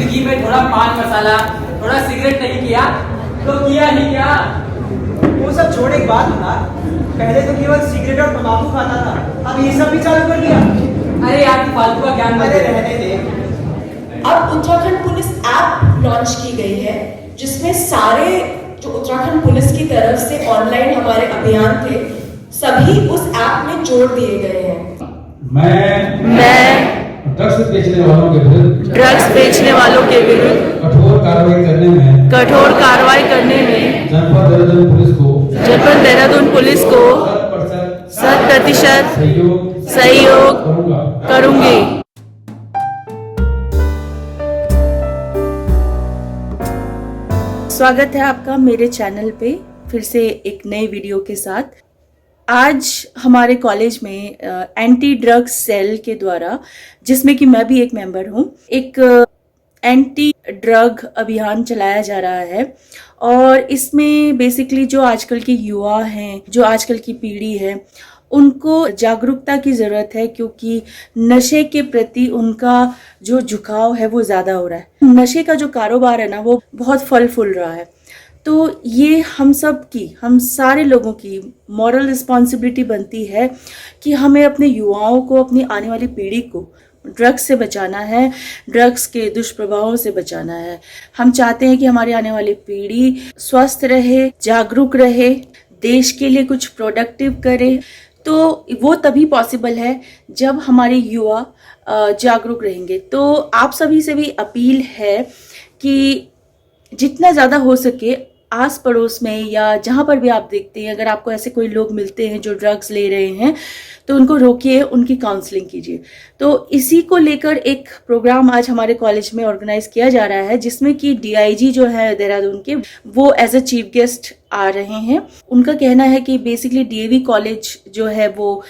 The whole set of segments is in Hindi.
जिंदगी में थोड़ा पान मसाला, थोड़ा सिगरेट नहीं किया तो किया ही क्या। वो सब छोड़, एक बात बता, पहले तो केवल सिगरेट और तंबाकू खाता था, अब ये सब भी चालू कर दिया। अरे यार तू फालतू का ज्ञान मत दे। रहने दे। अब उत्तराखंड पुलिस ऐप लॉन्च की गई है जिसमें सारे जो उत्तराखंड पुलिस की तरफ से ऑनलाइन हमारे अभियान थे सभी उस ऐप में जोड़ दिए गए हैं। मैं ड्रग्स बेचने वालों के विरुद्ध कठोर कार्रवाई करने में जनपद देहरादून पुलिस को 100% सहयोग करूंगी। स्वागत है आपका मेरे चैनल पे फिर से एक नई वीडियो के साथ। आज हमारे कॉलेज में एंटी ड्रग्स सेल के द्वारा, जिसमें कि मैं भी एक मेंबर हूँ, एक एंटी ड्रग अभियान चलाया जा रहा है। और इसमें बेसिकली जो आजकल के युवा हैं, जो आजकल की पीढ़ी है, उनको जागरूकता की ज़रूरत है क्योंकि नशे के प्रति उनका जो झुकाव है वो ज़्यादा हो रहा है। नशे का जो कारोबार है ना वो बहुत फल फूल रहा है। तो ये हम सब की, हम सारे लोगों की मॉरल रिस्पॉन्सिबिलिटी बनती है कि हमें अपने युवाओं को, अपनी आने वाली पीढ़ी को ड्रग्स से बचाना है, ड्रग्स के दुष्प्रभावों से बचाना है। हम चाहते हैं कि हमारी आने वाली पीढ़ी स्वस्थ रहे, जागरूक रहे, देश के लिए कुछ प्रोडक्टिव करे। तो वो तभी पॉसिबल है जब हमारे युवा जागरूक रहेंगे। तो आप सभी से भी अपील है कि जितना ज़्यादा हो सके आस पड़ोस में या जहाँ पर भी आप देखते हैं, अगर आपको ऐसे कोई लोग मिलते हैं जो ड्रग्स ले रहे हैं तो उनको रोकिए, उनकी काउंसलिंग कीजिए। तो इसी को लेकर एक प्रोग्राम आज हमारे कॉलेज में ऑर्गेनाइज किया जा रहा है जिसमें कि डीआईजी जो है देहरादून के, वो एज अ चीफ गेस्ट आ रहे हैं। उनका कहना है कि बेसिकली डीएवी कॉलेज जो है वो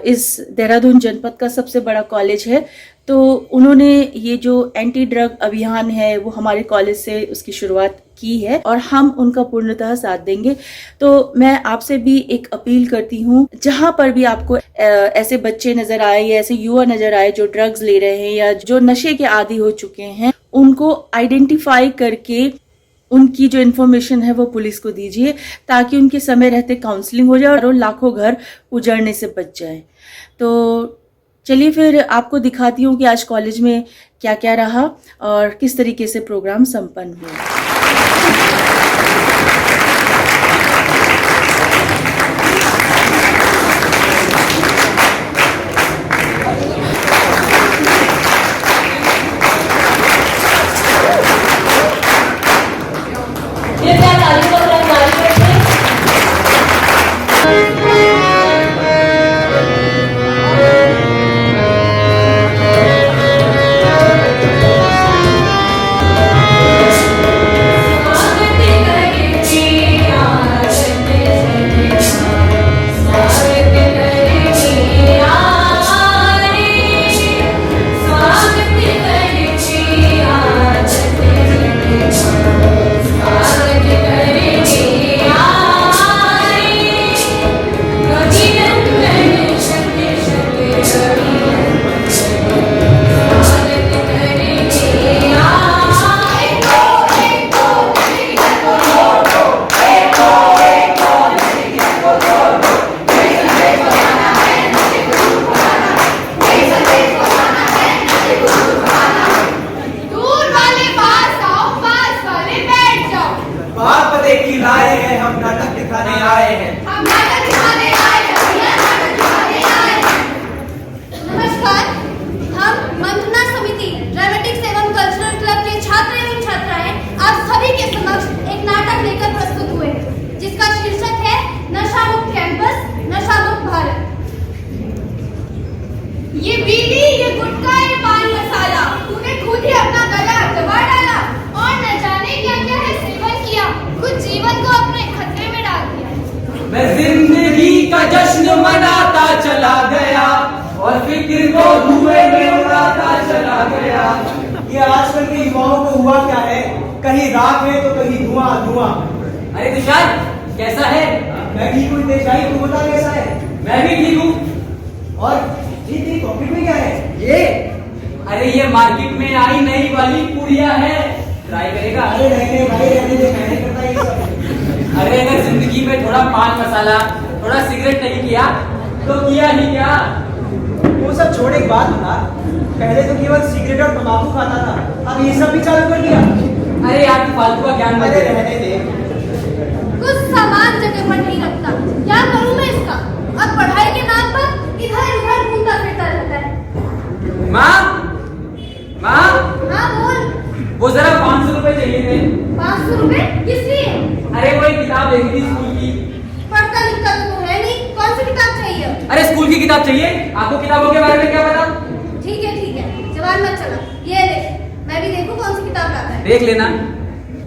इस देहरादून जनपद का सबसे बड़ा कॉलेज है। तो उन्होंने ये जो एंटी ड्रग अभियान है वो हमारे कॉलेज से उसकी शुरुआत की है और हम उनका पूर्णतः साथ देंगे। तो मैं आपसे भी एक अपील करती हूँ, जहां पर भी आपको ऐसे बच्चे नजर आए या ऐसे युवा नजर आए जो ड्रग्स ले रहे हैं या जो नशे के आदी हो चुके हैं, उनको आइडेंटिफाई करके उनकी जो इन्फॉर्मेशन है वो पुलिस को दीजिए ताकि उनके समय रहते काउंसलिंग हो जाए और लाखों घर उजड़ने से बच जाए। तो चलिए फिर आपको दिखाती हूँ कि आज कॉलेज में क्या क्या रहा और किस तरीके से प्रोग्राम संपन्न हुआ। ये बीड़ी, ये गुटखा, ये पान मसाला, तूने खुद ही अपना गला दबा डाला और न जाने क्या क्या है सेवन किया, खुद जीवन को अपने खतरे में डाल दिया। मैं जिंदगी का जश्न मनाता चला गया और फिक्र को धुएं में उड़ाता चला गया। ये आजकल के युवाओं को हुआ क्या है, कहीं राख है तो कहीं धुआं धुआं। अरे तुषार कैसा है? मैं ठीक हूँ देशाई, तू बता कैसा है? मैं भी ठीक हूँ। और जी पॉकेट में क्या है? ये अरे ये मार्केट में आई नई वाली पूड़ियां हैं, ट्राई करेगा? अरे रहने भाई रहने दे, मैं नहीं करता ये सब। अरे अगर जिंदगी में थोड़ा पान मसाला, थोड़ा सिगरेट नहीं किया तो किया ही क्या? वो सब छोड़, एक बात बता, पहले तो केवल सिगरेट और तंबाकू खाता था, अब ये सब भी चालू कर दिया। अरे यार तू फालतू का ज्ञान मत अरे दे। रहने दे। कुछ सामान जगह पर नहीं रखता, क्या करूं मैं इसका? अब पढ़ाई के नाम पर इधर उधर घूमता फिरता रहता है। माँ, माँ, हाँ बोल। वो जरा 500 रुपए चाहिए थे। 500 रुपए किस लिए? अरे वो एक किताब देखी थी स्कूल की। पढ़ता लिखता तो है नहीं, कौन सी किताब चाहिए? अरे स्कूल की किताब चाहिए? आपको किताबों के बारे में क्या पता? ठीक है, जवान मत चला, ये देख, मैं भी देखूं कौन सी किताब लाता है। देख लेना।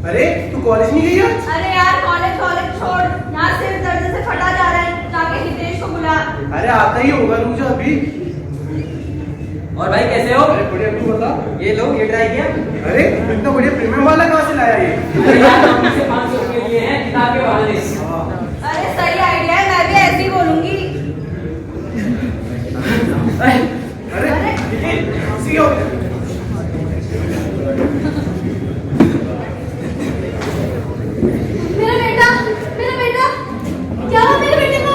अरे तू कॉलेज नहीं गई आज? अरे यार कॉलेज छोड़, यहाँ सिर दर्द से फटा जा रहा है, जाके हितेश को बुला। अरे आता ही होगा, रुक जा अभी। और भाई कैसे हो? अरे बढ़िया, तू बता। ये लो, ये ट्राई किया? अरे इतना बढ़िया प्रीमियम वाला कहाँ से लाया ये? अरे यार हमने से 500 रुपए लिए हैं किताब के बहाने। अरे सही आइडिया है, मैं भी ऐसे ही बोलूंगी। अरे सी हो गया। मेरा बेटा, क्या हुआ मेरे बेटे को?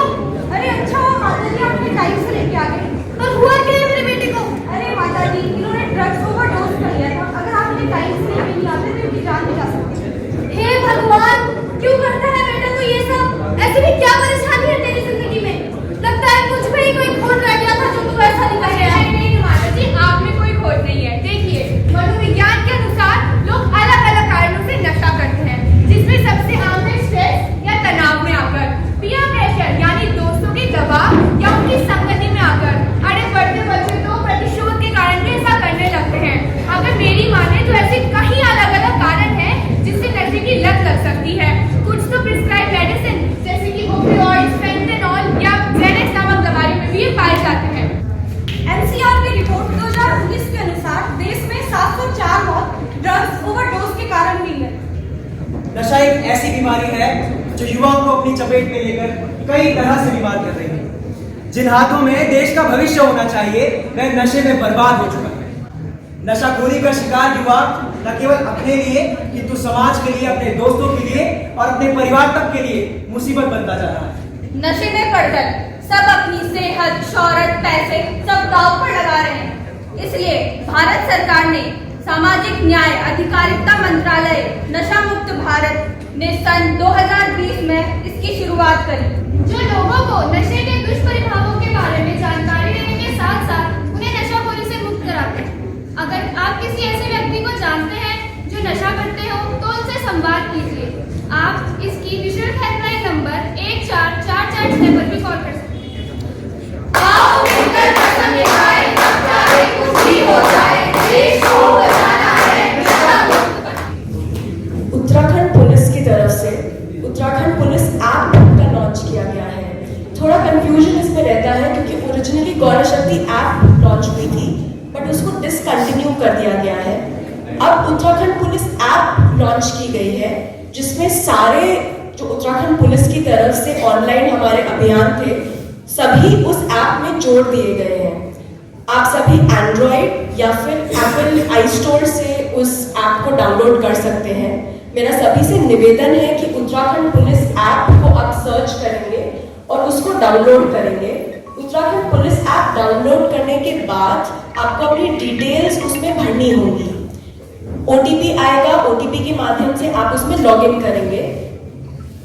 अरे अच्छा हुआ माता जी आपने टाइम से लेके आ गए, पर हुआ क्या है मेरे बेटे को? अरे माता जी, इन्होंने ड्रग्स ओवरडोज कर लिया था, अगर आपने टाइम से लेके नहीं आते तो इनकी जान भी जा सकती है। हे भगवान, क्यों करता है बेटा तो ये सब? ऐसे भी क्या परेशानी है तेरी जिंदगी में? लगता है मुझ में ही कोई खोट रह गया था जो तू ऐसा निकल गया है। नहीं माता जी, आप में कोई खोट नहीं है। देखिए, मनोविज्ञान के अनुसार लोग अलग अलग कारणों से नशा करते हैं, जिसमें सबसे आम है स्ट्रेस या तनाव में आकर, पीयर प्रेशर यानी दोस्तों के दबाव या उनकी संगति में आकर, अरे बढ़ते बच्चे तो प्रतिशोध के कारण भी ऐसा करने लगते हैं। अगर मेरी माने तो ऐसे कई अलग अलग कारण हैं जिससे नशे की लत लग सकती है। कुछ तो प्रिस्क्राइब मेडिसिन जैसे कि ओपियोइड्स, फेंटेनॉल या जेनेक्स नामक दवाइयों में भी ये पाए जाते हैं। एनसीआर की रिपोर्ट 2019 के अनुसार देश में 704 मौत ड्रग्स ओवरडोज के कारण हुई है। नशा एक ऐसी बीमारी है जो युवाओं को अपनी चपेट में लेकर कई तरह से बीमार कर रही है। जिन हाथों में देश का भविष्य होना चाहिए वह नशे में बर्बाद हो चुका है। नशाखोरी का शिकार युवा न केवल अपने लिए किंतु समाज के लिए, अपने दोस्तों के लिए और अपने परिवार तक के लिए मुसीबत बनता जा रहा है। नशे में पड़कर सब अपनी सेहत, शौहरत, पैसे सब दांव पर लगा रहे हैं। इसलिए भारत सरकार ने सामाजिक न्याय अधिकारिता मंत्रालय नशा मुक्त भारत ने सन 2020 में इसकी शुरुआत करी, जो लोगों को नशे के दुष्प्रभावों के बारे में जानकारी देने के साथ साथ उन्हें नशाखोरी से मुक्त कराते हैं। अगर आप किसी ऐसे व्यक्ति को जानते हैं जो नशा करते हो तो उनसे संवाद कीजिए। आप इसकी निःशुल्क हेल्पलाइन नंबर 14446 पर भी कॉल कर सकते हैं। आओ मिलकर कसम निभाएं, चाहे कुछ भी हो जाए, देश को बचाना है नशा मुक्त बनाना। उत्तराखंड पुलिस की तरफ से उत्तराखंड पुलिस ऐप का लॉन्च किया गया है। थोड़ा कंफ्यूजन इसमें रहता है क्योंकि ओरिजिनली गौरा शक्ति ऐप लॉन्च हुई थी बट उसको डिसकंटिन्यू कर दिया गया है। अब उत्तराखंड पुलिस ऐप लॉन्च की गई है जिसमें सारे जो उत्तराखंड पुलिस की तरफ से ऑनलाइन हमारे अभियान थे सभी उस ऐप में जोड़ दिए गए हैं। आप सभी एंड्रॉइड या फिर एप्पल आई स्टोर से उस ऐप को डाउनलोड कर सकते हैं। मेरा सभी से निवेदन है कि उत्तराखंड पुलिस ऐप को आप सर्च करेंगे और उसको डाउनलोड करेंगे। उत्तराखंड पुलिस ऐप डाउनलोड करने के बाद आपको अपनी डिटेल्स उसमें भरनी होगी। OTP आएगा, OTP के माध्यम से आप उसमें लॉगिन करेंगे।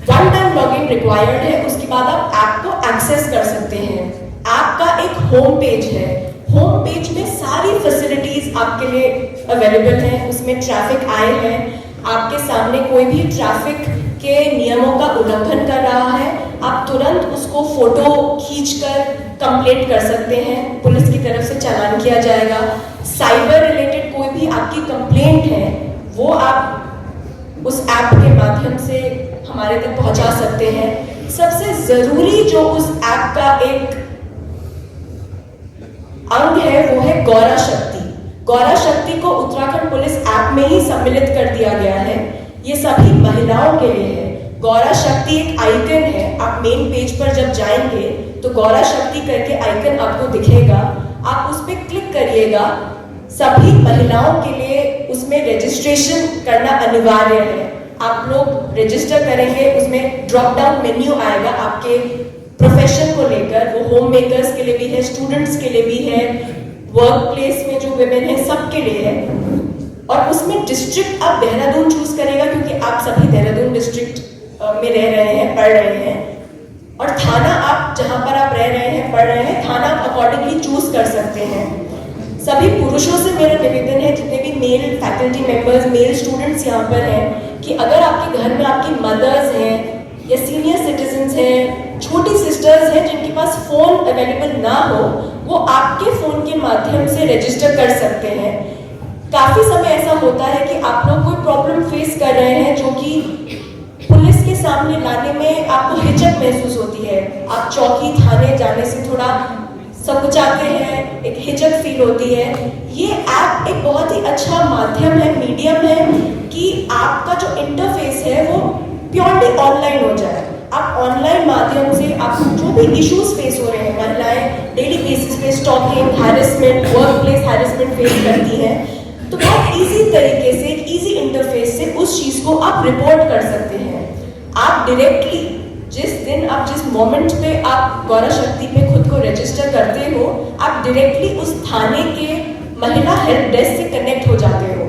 वन टाइम लॉगिन रिक्वायर्ड है, उसके बाद आप ऐप को एक्सेस कर सकते हैं। ऐप का एक होम पेज है, होम पेज में सारी फैसिलिटीज आपके लिए अवेलेबल हैं। उसमें ट्रैफिक आए हैं, आपके सामने कोई भी ट्रैफिक के नियमों का उल्लंघन कर रहा है आप तुरंत उसको फोटो खींचकर कंप्लेंट कर सकते हैं, पुलिस की तरफ से चालान किया जाएगा। साइबर रिलेटेड कोई भी आपकी कंप्लेंट है वो आप उस ऐप के माध्यम से हमारे तक पहुंचा सकते हैं। सबसे जरूरी जो उस ऐप का एक अंग है वो है गौरा शक्ति। गौरा शक्ति को उत्तराखंड पुलिस ऐप में ही सम्मिलित कर दिया गया है। ये सभी महिलाओं के लिए है। गौरा शक्ति एक आइकन है, आप मेन पेज पर जब जाएंगे तो गौरा शक्ति करके आइकन आपको दिखेगा, आप उस पर क्लिक करिएगा। सभी महिलाओं के लिए उसमें रजिस्ट्रेशन करना अनिवार्य है। आप लोग रजिस्टर करेंगे, उसमें ड्रॉप डाउन मेन्यू आएगा आपके प्रोफेशन को लेकर, वो होम मेकर्स के लिए भी है, स्टूडेंट्स के लिए भी है, वर्क प्लेस में जो विमेन है सबके लिए है। और उसमें डिस्ट्रिक्ट आप देहरादून चूज करेगा क्योंकि आप सभी देहरादून डिस्ट्रिक्ट में रह रहे हैं, पढ़ रहे हैं। और थाना आप जहां पर आप रह रहे हैं, पढ़ रहे हैं, थाना आप अकॉर्डिंगली चूज कर सकते हैं। सभी पुरुषों से मेरा निवेदन है, जितने भी male faculty members, male students यहाँ पर हैं, कि अगर आपके घर में आपकी मदर्स हैं या सीनियर सिटीजन्स हैं, छोटी सिस्टर्स हैं जिनके पास फोन अवेलेबल ना हो, वो आपके फोन के माध्यम से रजिस्टर कर सकते हैं। काफी समय ऐसा होता है कि आप लोग कोई प्रॉब्लम फेस कर रहे हैं जो कि पुलिस के सामने लाने में आपको हिचक महसूस होती है। आप चौकी थाने जाने से थोड़ा संकुचाते हैं, एक हिचक फील होती है। ये ऐप एक बहुत ही अच्छा माध्यम है, मीडियम है कि आपका जो इंटरफेस है वो प्योरली ऑनलाइन हो जाए। आप ऑनलाइन माध्यम से आप जो भी इश्यूज फेस हो रहे हैं, महिलाएं डेली बेसिस पे stalking, harassment, work place harassment face करती हैं, तो बहुत इजी तरीके से, एक इजी इंटरफेस से उस चीज को आप रिपोर्ट कर सकते हैं। आप डायरेक्टली जिस दिन आप जिस मोमेंट पे आप गौरा शक्ति पे खुद को रजिस्टर करते हो, आप डायरेक्टली उस थाने के महिला हेल्प डेस्क से कनेक्ट हो जाते हो।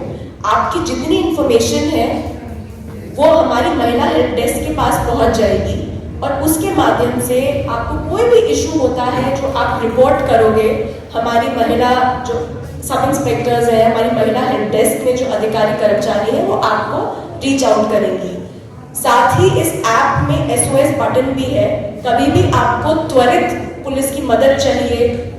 आपकी जितनी इंफॉर्मेशन है वो हमारी महिला हेल्प डेस्क के पास पहुंच जाएगी और उसके माध्यम से आपको कोई भी इशू होता है जो आप रिपोर्ट करोगे, हमारी महिला जो सब इंस्पेक्टर्स हैं, हमारी महिला हेल्प डेस्क में जो अधिकारी कर्मचारी हैं, वो आपको रीच आउट करेंगी। साथ ही इस ऐप में SOS बटन भी है। कभी भी आपको त्वरित पुलिस की मदद चाहिए,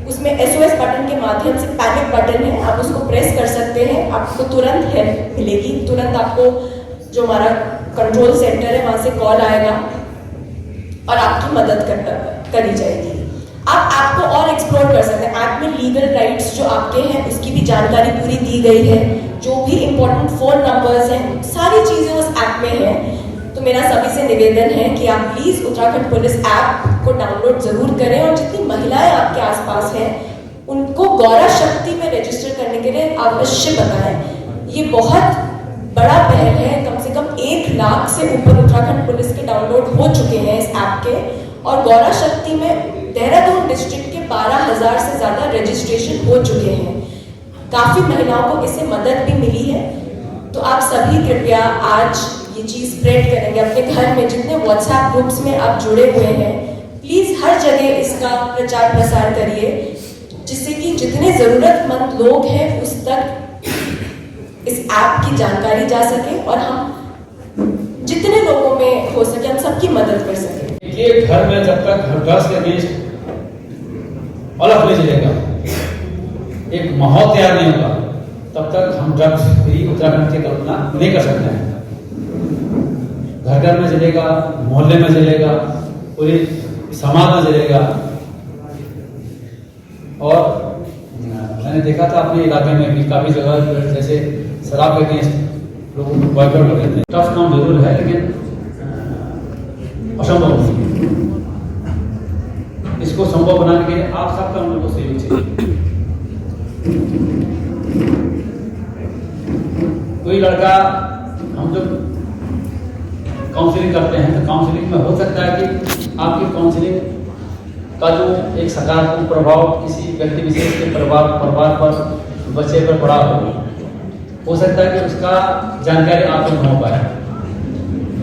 उसमें SOS बटन के माध्यम से पैनिक बटन है, आप उसको प्रेस कर सकते हैं, आपको तुरंत हेल्प मिलेगी। तुरंत आपको जो हमारा कंट्रोल सेंटर है वहां से कॉल आएगा और आपकी मदद करी जाएगी। आप ऐप को और एक्सप्लोर कर सकते हैं। ऐप में लीगल राइट्स जो आपके हैं उसकी भी जानकारी पूरी दी गई है। जो भी इंपॉर्टेंट फोन नंबर्स हैं, सारी चीजें उस ऐप में हैं। तो मेरा सभी से निवेदन है कि आप प्लीज उत्तराखंड पुलिस ऐप को डाउनलोड जरूर करें और जितनी महिलाएं आपके आसपास हैं उनको गौरा शक्ति में रजिस्टर करने के लिए अवश्य बताएं। ये बहुत बड़ा पहल है। कम से कम 1 लाख से ऊपर उत्तराखंड पुलिस के डाउनलोड हो चुके हैं इस ऐप के, और गौरा शक्ति में देहरादून डिस्ट्रिक्ट के 12,000 से ज्यादा रजिस्ट्रेशन हो चुके हैं। काफी महिलाओं को इससे मदद भी मिली है। तो आप सभी कृपया आज ये चीज स्प्रेड करेंगे अपने घर में, जितने व्हाट्सएप ग्रुप्स में आप जुड़े हुए हैं, प्लीज हर जगह इसका प्रचार प्रसार करिए, जिससे कि जितने जरूरतमंद लोग हैं उस तक इस ऐप की जानकारी जा सके और हम जितने लोगों में हो सके हम सबकी मदद कर सके। देखिए, घर में जब तक ड्रग्स के अगेंस्ट अलग नहीं चलेगा, एक माहौल तैयार नहीं होगा, तब तक हम ड्रग्स फ्री उत्तराखंड की कल्पना नहीं कर सकते हैं। घर घर में चलेगा, मोहल्ले में चलेगा, पूरे समाज में चलेगा। और मैंने देखा था अपने इलाके में भी काफी जगह जैसे शराब के अगेंस्ट लोग बॉयकॉट कर देते हैं। टफ काम जरूर है लेकिन असंभव नहीं। इसको संभव बनाने के लिए आप सबका हम लोग को सहयोग चाहिए। कोई लड़का, हम जब काउंसलिंग करते हैं तो काउंसलिंग में हो सकता है कि आपकी काउंसलिंग का जो एक सकारात्मक प्रभाव किसी व्यक्ति विशेष के परिवार पर, बच्चे पर पड़ा हो सकता है कि उसका जानकारी आपको न हो पाए।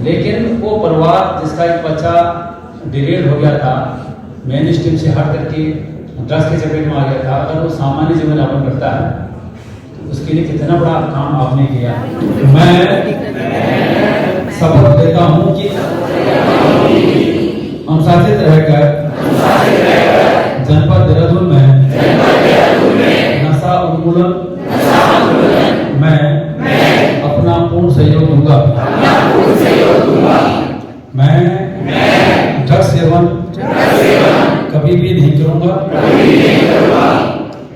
लेकिन वो परिवार जिसका एक बच्चा डिरेल हो गया था, मेन स्ट्रीम से हट करके ड्रग्स के चपेट में आ गया था, अगर वो सामान्य जीवन यापन करता है तो उसके लिए कितना बड़ा काम आपने किया। मैं शपथ लेता हूँ कि अनुशासित रहकर जनपद देहरादून में नशा उन्मूलन मैं अपना पूर्ण सहयोग दूंगा। मैं ड्रग्स सेवन कभी भी नहीं करूंगा।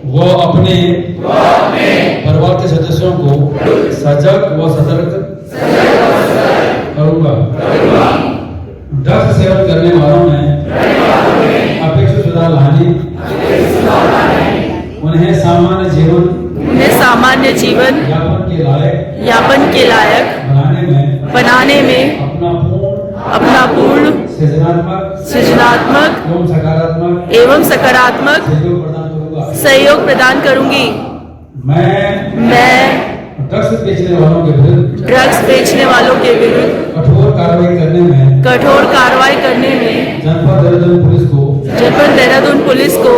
वो अपने परिवार के सदस्यों को सजग व सतर्क करूंगा। ड्रग्स सेवन करने वालों में अपेक्षित सुधार लाने, उन्हें सामान्य जीवन यापन के के लायक बनाने में अपना पूर्ण सृजनात्मक एवं सकारात्मक सहयोग प्रदान करूंगी। मैं ड्रग्स बेचने वालों के विरुद्ध कठोर कार्रवाई करने में जनपद देहरादून पुलिस को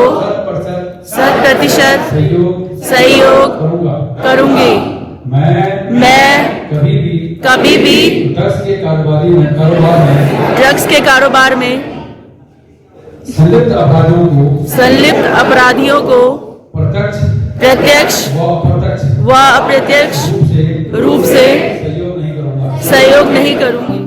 100% सहयोग करूंगी। मैं कभी भी ड्रग्स के कारोबार में संलिप्त अपराधियों को प्रत्यक्ष व अप्रत्यक्ष रूप से सहयोग नहीं करूंगी।